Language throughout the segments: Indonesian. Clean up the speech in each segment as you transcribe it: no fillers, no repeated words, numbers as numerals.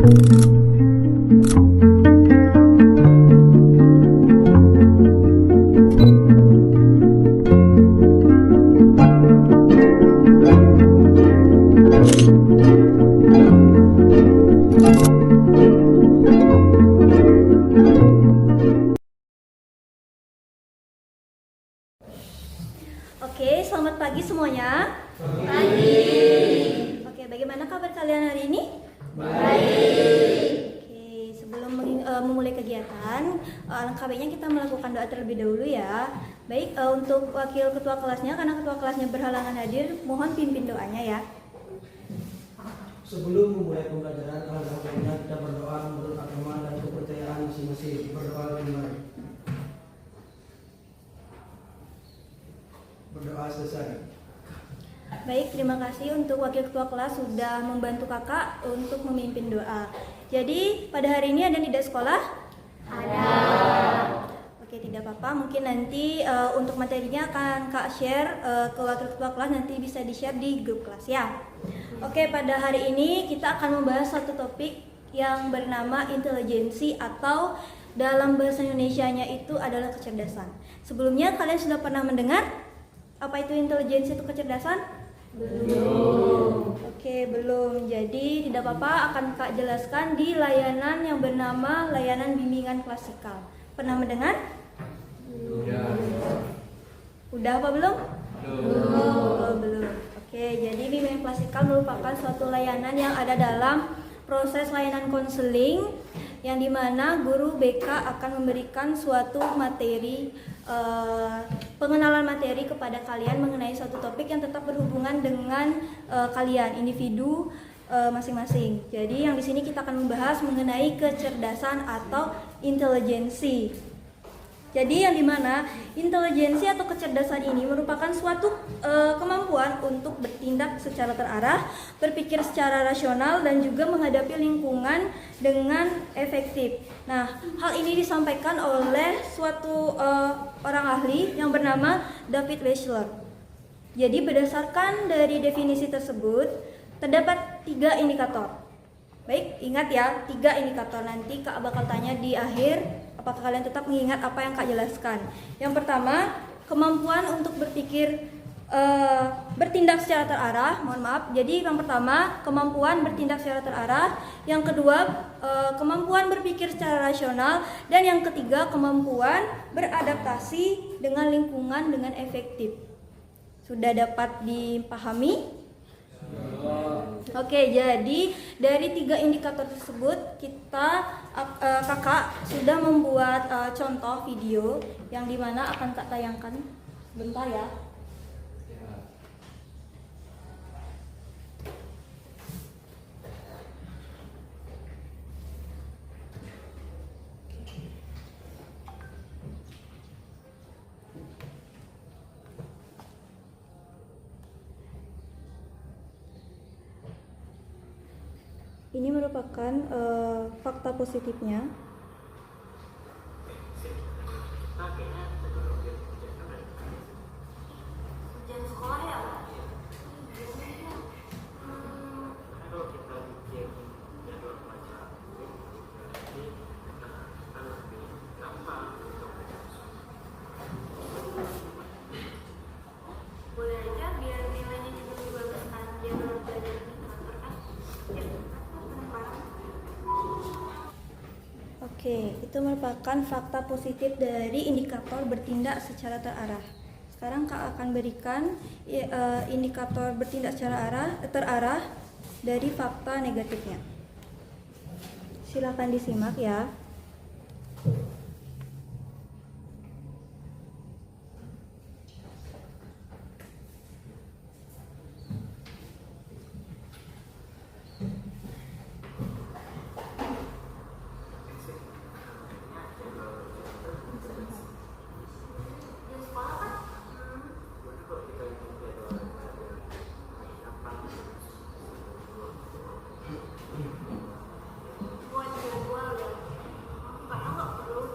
Oke, selamat pagi semuanya. Pagi. Oke, bagaimana kabar kalian hari ini? Baik. Oke, sebelum memulai kegiatan, alangkah baiknya kita melakukan doa terlebih dahulu ya. Baik, untuk wakil ketua kelasnya, karena ketua kelasnya berhalangan hadir, mohon pimpin doanya ya. Sebelum memulai pembelajaran, alangkah baiknya kita berdoa menurut agama dan kepercayaan masing-masing. Berdoa dimulai. Berdoa selesai. Baik, terima kasih untuk wakil ketua kelas sudah membantu kakak untuk memimpin doa. Jadi, pada hari ini ada tidak sekolah? Ada. Oke, tidak apa-apa. Mungkin nanti untuk materinya akan kak share ke wakil ketua kelas, nanti bisa di-share di grup kelas ya. Oke, pada hari ini kita akan membahas satu topik yang bernama intelijensi atau dalam bahasa Indonesianya itu adalah kecerdasan. Sebelumnya kalian sudah pernah mendengar apa itu intelijensi atau kecerdasan? Belum. Oke, belum. Jadi tidak apa-apa, akan kak jelaskan di layanan yang bernama layanan bimbingan klasikal. Pernah mendengar? Udah apa belum? Oh, belum. Oke, jadi bimbingan klasikal merupakan suatu layanan yang ada dalam proses layanan konseling yang dimana guru BK akan memberikan suatu materi, pengenalan materi kepada kalian mengenai suatu topik yang tetap berhubungan dengan kalian, individu masing-masing. Jadi yang di sini kita akan membahas mengenai kecerdasan atau intelijensi. Jadi yang dimana intelijensi atau kecerdasan ini merupakan suatu kemampuan untuk bertindak secara terarah, berpikir secara rasional, dan juga menghadapi lingkungan dengan efektif. Nah, hal ini disampaikan oleh suatu orang ahli yang bernama David Wechsler. Jadi berdasarkan dari definisi tersebut, terdapat 3 indikator. Baik, ingat ya, 3 indikator. Nanti Kak bakal tanya di akhir, apakah kalian tetap mengingat apa yang Kak jelaskan. Yang pertama, kemampuan untuk bertindak secara terarah. Mohon maaf. Jadi yang pertama, kemampuan bertindak secara terarah. Yang kedua, kemampuan berpikir secara rasional. Dan yang ketiga, kemampuan beradaptasi dengan lingkungan dengan efektif. Sudah dapat dipahami? Oke, jadi dari 3 indikator tersebut kakak sudah membuat contoh video yang dimana akan kak tayangkan sebentar ya. Ini merupakan fakta positifnya. Boleh aja biar nilainya juga bagus kan, dia belum belajar di kantor kan. Oke, itu merupakan fakta positif dari indikator bertindak secara terarah. Sekarang Kak akan berikan indikator bertindak secara terarah dari fakta negatifnya. Silakan disimak ya. Buat jadwal ya, kayaknya nggak perlu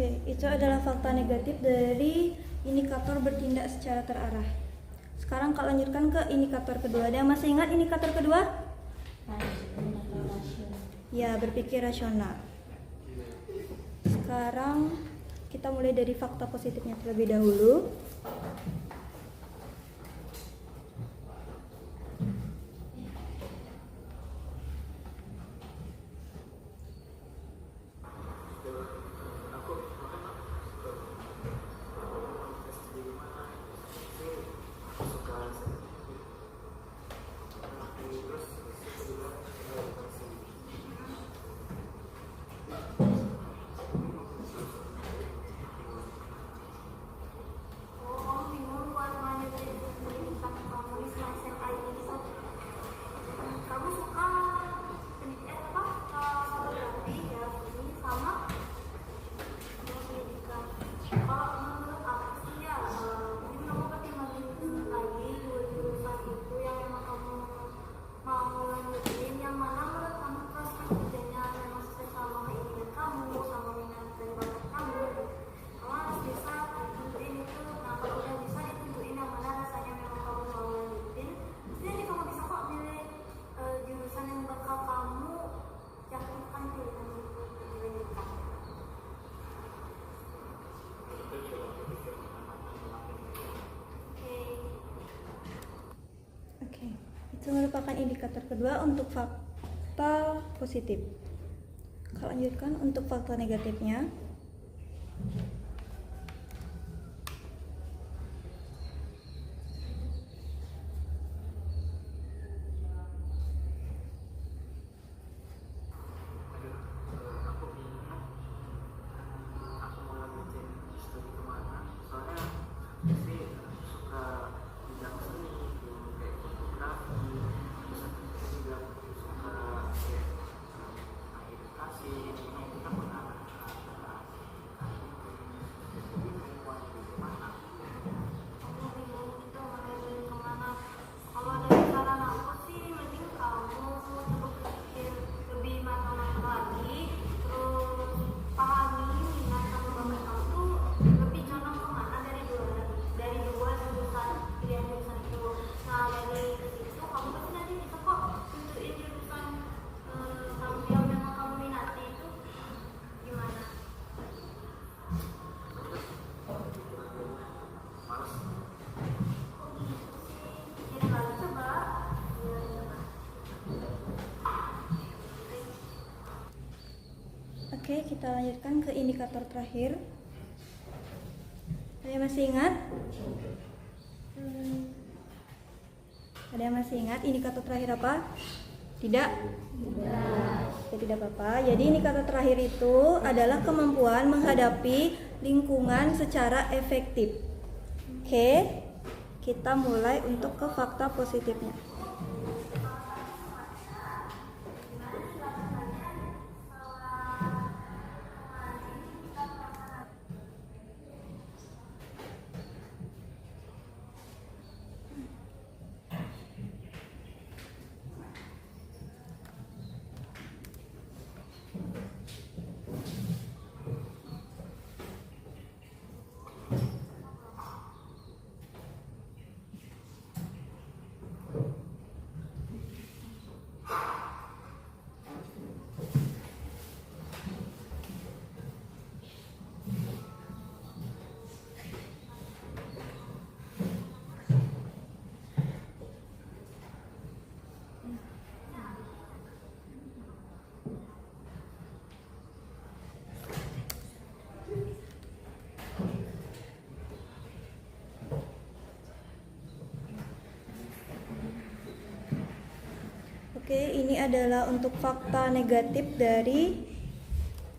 Oke, itu adalah fakta negatif dari indikator bertindak secara terarah. Sekarang Kak lanjutkan ke indikator kedua. Ada yang masih ingat indikator kedua? Ya, berpikir rasional. Sekarang kita mulai dari fakta positifnya terlebih dahulu. Itu merupakan indikator kedua untuk fakta positif. Kalau lanjutkan untuk fakta negatifnya. Oke, kita lanjutkan ke indikator terakhir. Ada yang masih ingat? Ada yang masih ingat indikator terakhir apa? Tidak? Ya, tidak apa-apa. Jadi indikator terakhir itu adalah kemampuan menghadapi lingkungan secara efektif. Oke, kita mulai untuk ke fakta positifnya. Oke, ini adalah untuk fakta negatif dari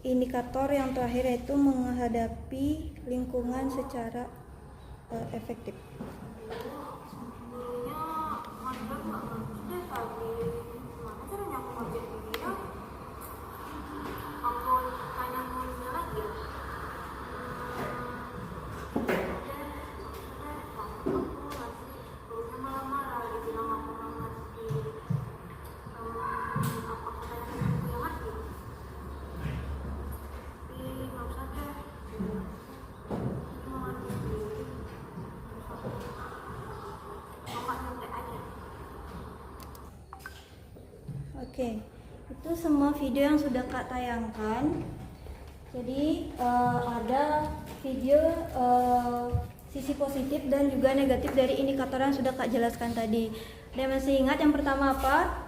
indikator yang terakhir, yaitu menghadapi lingkungan secara efektif. Oke, itu semua video yang sudah Kak tayangkan. Jadi ada video sisi positif dan juga negatif dari indikator yang sudah Kak jelaskan tadi. Ada yang masih ingat yang pertama apa?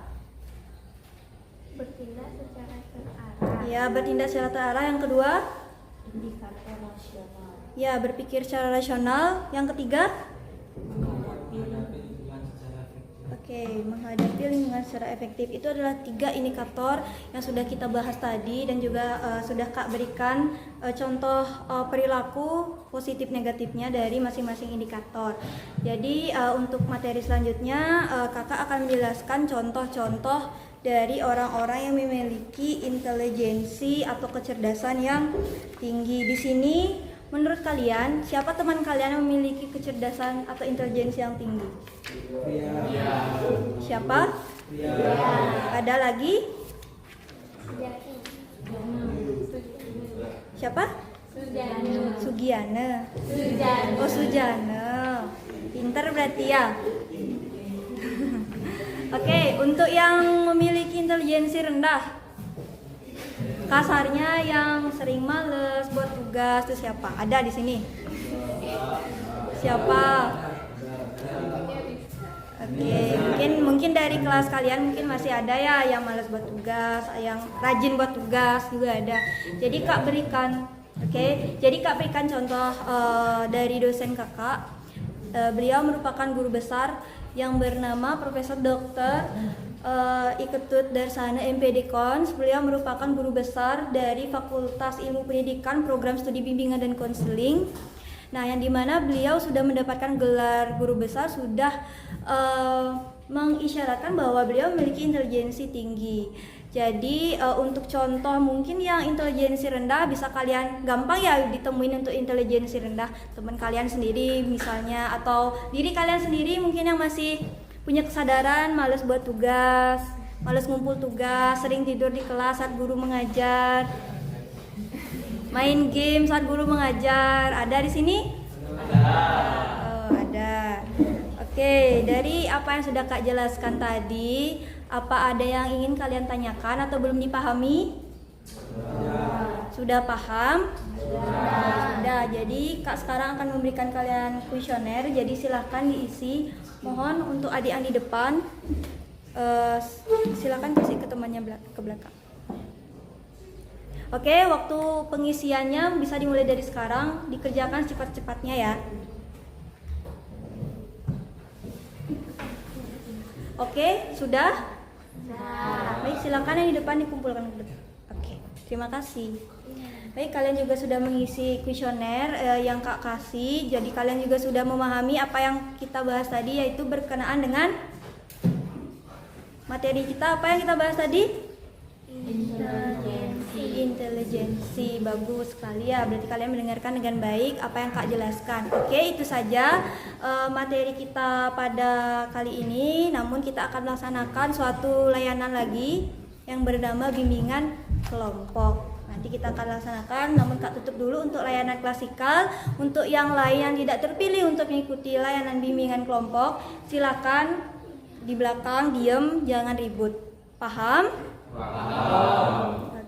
Bertindak secara terarah. Ya, bertindak secara terarah. Yang kedua? Indikator rasional. Ya, berpikir secara rasional. Yang ketiga? Menghadapi lingkungan secara efektif. Oke, menghadapi lingkungan secara efektif. Itu adalah 3 indikator yang sudah kita bahas tadi dan juga sudah Kak berikan contoh perilaku positif negatifnya dari masing-masing indikator. Jadi untuk materi selanjutnya Kakak akan menjelaskan contoh-contoh dari orang-orang yang memiliki intelijensi atau kecerdasan yang tinggi. Di sini menurut kalian siapa teman kalian yang memiliki kecerdasan atau intelijensi yang tinggi? Siapa? Ada lagi? Siapa? Sugiana. Oh, Sujana. Pinter berarti ya. Oke, untuk yang memiliki intelijensi rendah, kasarnya yang sering males buat tugas itu siapa? Ada di sini? Siapa? Oke, mungkin dari kelas kalian mungkin masih ada ya yang malas buat tugas, yang rajin buat tugas juga ada. Jadi Kak berikan, jadi Kak berikan contoh dari dosen Kakak. Beliau merupakan guru besar yang bernama Profesor Dr. Iketut Darsana MPD Kons. Beliau merupakan guru besar dari Fakultas Ilmu Pendidikan Program Studi Bimbingan dan Konseling. Nah, yang dimana beliau sudah mendapatkan gelar guru besar, sudah mengisyaratkan bahwa beliau memiliki intelijensi tinggi. Jadi untuk contoh mungkin yang intelijensi rendah bisa kalian gampang ya ditemuin untuk intelijensi rendah teman kalian sendiri misalnya, atau diri kalian sendiri mungkin yang masih punya kesadaran malas buat tugas, malas ngumpul tugas, sering tidur di kelas saat guru mengajar, main game saat guru mengajar. Ada di sini? Oh, ada. Oke, dari apa yang sudah Kak jelaskan tadi, apa ada yang ingin kalian tanyakan atau belum dipahami? Sudah paham? Sudah. Jadi Kak sekarang akan memberikan kalian kuesioner. Jadi silahkan diisi. Mohon untuk adik yang di depan, silahkan kasih ke temannya ke belakang. Oke, waktu pengisiannya bisa dimulai dari sekarang. Dikerjakan cepat-cepatnya ya. Oke, sudah? Baik, silakan yang di depan dikumpulkan ke depan. Oke, terima kasih. Baik, kalian juga sudah mengisi kuesioner yang Kak kasih. Jadi kalian juga sudah memahami apa yang kita bahas tadi, yaitu berkenaan dengan materi kita. Apa yang kita bahas tadi? Intelijensi. Bagus sekali ya. Berarti kalian mendengarkan dengan baik apa yang Kak jelaskan. Oke, itu saja materi kita pada kali ini. Namun kita akan melaksanakan suatu layanan lagi yang bernama bimbingan kelompok. Nanti kita akan laksanakan, namun Kak tutup dulu untuk layanan klasikal. Untuk yang lain yang tidak terpilih untuk mengikuti layanan bimbingan kelompok, silakan di belakang diem, jangan ribut. Paham?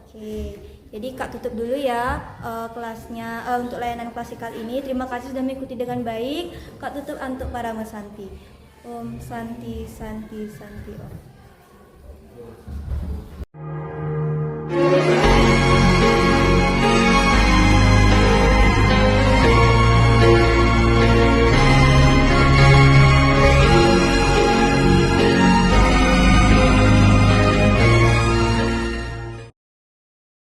Oke, jadi Kak tutup dulu ya kelasnya untuk layanan klasikal ini. Terima kasih sudah mengikuti dengan baik. Kak tutup untuk para mesanti. Om Santi Santi Santi Om.